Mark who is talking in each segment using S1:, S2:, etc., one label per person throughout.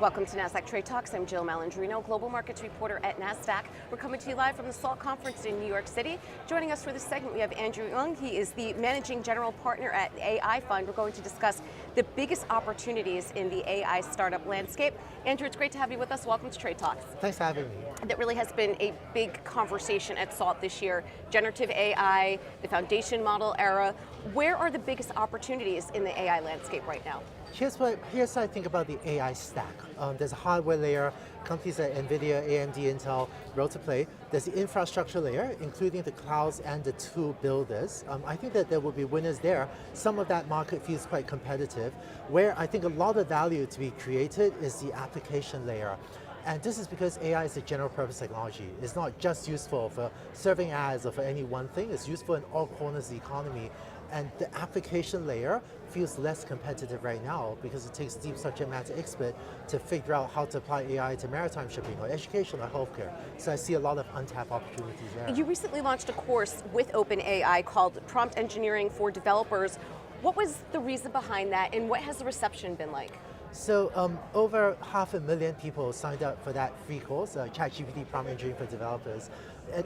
S1: Welcome to Nasdaq TradeTalks. I'm Jill Malandrino, global markets reporter at Nasdaq. We're coming to you live from the SALT conference in New York City. Joining us for this segment, we have Andrew Young. He is the managing general partner at AI Fund. We're going to discuss the biggest opportunities in the AI startup landscape. Andrew, it's great to have you with us. Welcome to TradeTalks.
S2: Thanks for having me.
S1: That really has been a big conversation at SALT this year. Generative AI, the foundation model era. Where are the biggest opportunities in the AI landscape right now?
S2: Here's what I think about the AI stack. There's a hardware layer, companies like NVIDIA, AMD, Intel, role to play. There's the infrastructure layer, including the clouds and the tool builders. I think that there will be winners there. Some of that market feels quite competitive. Where I think a lot of value to be created is the application layer. And this is because AI is a general purpose technology. It's not just useful for serving ads or for any one thing, it's useful in all corners of the economy. And the application layer feels less competitive right now because it takes deep subject matter expert to figure out how to apply AI to maritime shipping or education or healthcare. So I see a lot of untapped opportunities there.
S1: You recently launched a course with OpenAI called Prompt Engineering for Developers. What was the reason behind that and what has the reception been like?
S2: So over 500,000 people signed up for that free course, ChatGPT Prompt Engineering for Developers.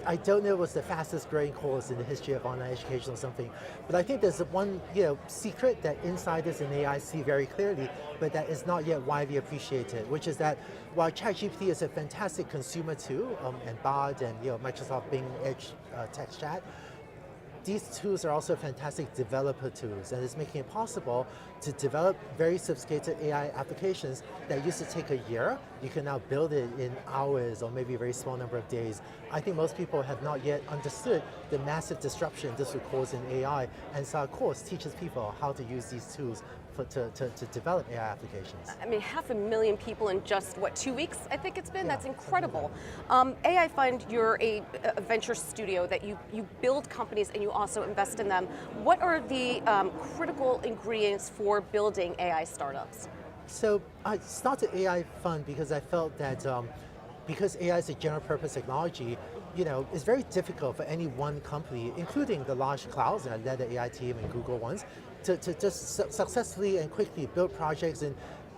S2: I don't know if it was the fastest growing course in the history of online education or something, but I think there's one secret that insiders in AI see very clearly, but that is not yet widely appreciated, which is that while ChatGPT is a fantastic consumer tool, and Bard and Microsoft Bing Edge text chat, these tools are also fantastic developer tools, and it's making it possible to develop very sophisticated AI applications that used to take a year. You can now build it in hours or maybe a very small number of days. I think most people have not yet understood the massive disruption this will cause in AI, and so our course teaches people how to use these tools to develop AI applications.
S1: I mean, 500,000 people in just, 2 weeks, I think it's been? Yeah, that's incredible. AI Fund, you're a venture studio that you build companies and you also invest in them. What are the critical ingredients for building AI startups?
S2: So I started AI Fund because I felt that because AI is a general purpose technology, it's very difficult for any one company, including the large clouds, and I led the AI team and Google ones, to just successfully and quickly build projects in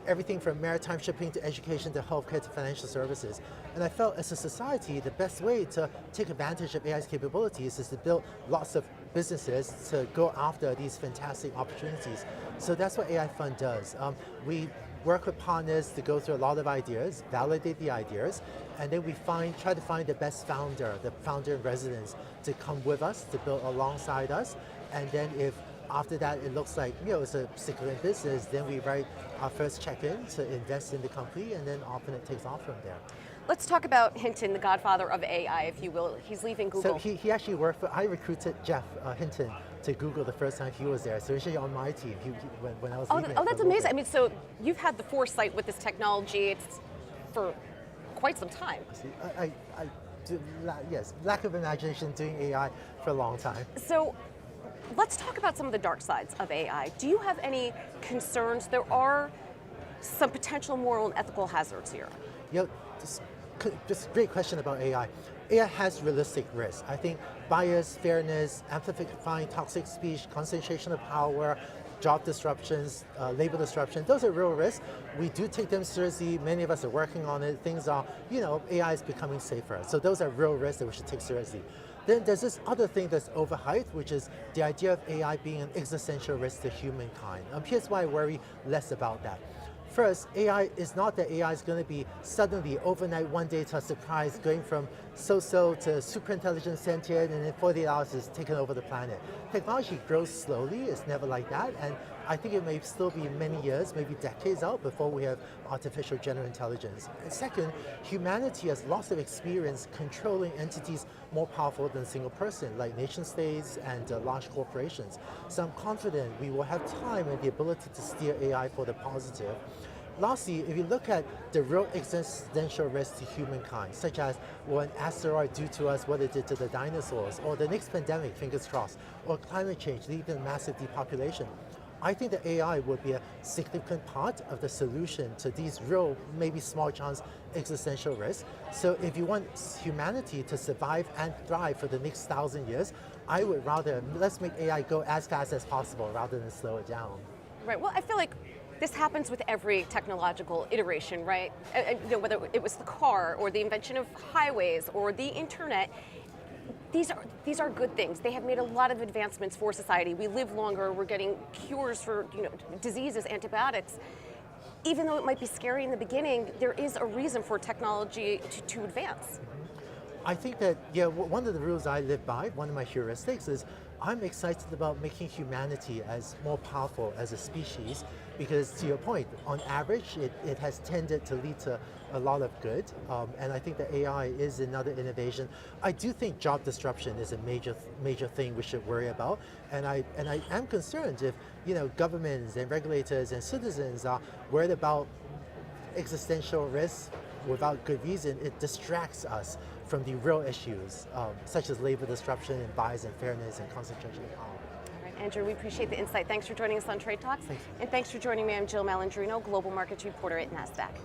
S2: everything from maritime shipping to education to healthcare to financial services. And I felt as a society, the best way to take advantage of AI's capabilities is to build lots of businesses to go after these fantastic opportunities. So that's what AI Fund does. We work with partners to go through a lot of ideas, validate the ideas, and then we try to find the best founder, the founder in residence, to come with us, to build alongside us. And then if after that it looks like it's a particular business, then we write our first check-in to invest in the company, and then often it takes off from there.
S1: Let's talk about Hinton, the godfather of AI, if you will. He's leaving Google.
S2: So he actually worked for, I recruited Jeff Hinton to Google the first time he was there. So he's actually on my team when I was leaving.
S1: Oh, that's amazing. I mean, so you've had the foresight with this technology for quite some time.
S2: Yes, lack of imagination doing AI for a long time.
S1: So let's talk about some of the dark sides of AI. Do you have any concerns? There are some potential moral and ethical hazards here.
S2: Just a great question about AI. AI has realistic risks. I think bias, fairness, amplifying toxic speech, concentration of power, job disruptions, labor disruption, those are real risks. We do take them seriously. Many of us are working on it. Things are, AI is becoming safer. So those are real risks that we should take seriously. Then there's this other thing that's overhyped, which is the idea of AI being an existential risk to humankind. Here's why I worry less about that. First, AI is not that AI is going to be suddenly, overnight, one day to a surprise, going from so-so to super intelligent, sentient, and in 48 hours is taken over the planet. Technology grows slowly, it's never like that, and I think it may still be many years, maybe decades out before we have artificial general intelligence. And second, humanity has lots of experience controlling entities more powerful than a single person, like nation states and large corporations. So I'm confident we will have time and the ability to steer AI for the positive. Lastly, if you look at the real existential risk to humankind, such as will an asteroid do to us what it did to the dinosaurs, or the next pandemic, fingers crossed, or climate change leading to massive depopulation, I think that AI would be a significant part of the solution to these real, maybe small chance existential risks. So if you want humanity to survive and thrive for the next 1,000 years, I would rather, let's make AI go as fast as possible rather than slow it down.
S1: Right, well, I feel like this happens with every technological iteration, right? Whether it was the car or the invention of highways or the internet, these are good things. They have made a lot of advancements for society. We live longer, we're getting cures for diseases, antibiotics. Even though it might be scary in the beginning, there is a reason for technology to advance.
S2: I think that, one of the rules I live by, one of my heuristics is I'm excited about making humanity as more powerful as a species, because to your point, on average, it has tended to lead to a lot of good, and I think that AI is another innovation. I do think job disruption is a major thing we should worry about, and I am concerned if governments and regulators and citizens are worried about existential risks without good reason. It distracts us from the real issues, such as labor disruption and bias and fairness and concentration of power.
S1: All right, Andrew, we appreciate the insight. Thanks for joining us on Trade Talks.
S2: Thanks.
S1: And thanks for joining me. I'm Jill Malandrino, Global Markets Reporter at Nasdaq.